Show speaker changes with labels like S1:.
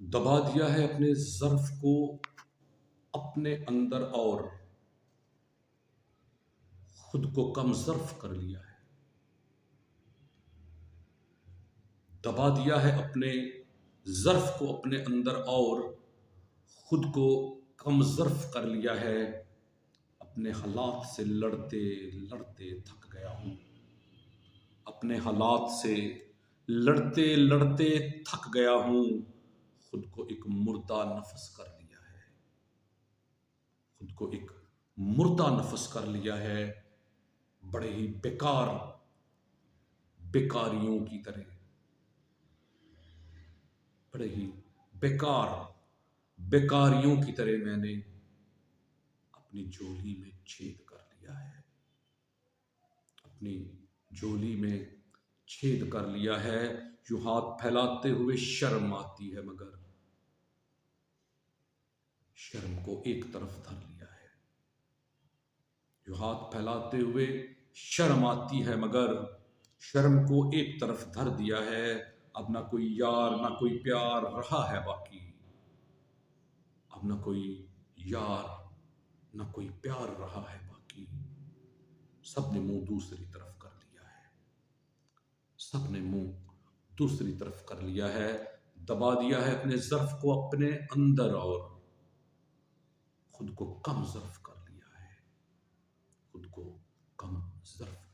S1: दबा दिया है अपने ज़र्फ़ को अपने अंदर और खुद को कम ज़र्फ़ कर लिया है। दबा दिया है अपने ज़र्फ़ को अपने अंदर और खुद को कम ज़र्फ़ कर लिया है। अपने हालात से लड़ते लड़ते थक गया हूँ। अपने हालात से लड़ते लड़ते थक गया हूँ। खुद को एक मुर्दा नफस कर लिया है। खुद को एक मुर्दा नफस कर लिया है। बड़े ही बेकार बेकारियों की तरह, बड़े ही बेकार बेकारियों की तरह मैंने अपनी झोली में छेद कर लिया है। अपनी झोली में छेद कर लिया है। यूं हाथ फैलाते हुए शर्म आती है, मगर शर्म को एक तरफ धर लिया है। यूं हाथ फैलाते हुए शर्म आती है, मगर शर्म को एक तरफ धर दिया है। अब ना कोई यार ना कोई प्यार रहा है बाकी। अब ना कोई यार ना कोई प्यार रहा है बाकी। सबने मुंह दूसरी तरफ कर लिया है। सबने मुंह दूसरी तरफ कर लिया है। दबा दिया है अपने ज़र्फ़ को अपने अंदर और खुद को कम ज़र्फ़ कर लिया है। खुद को कम ज़र्फ़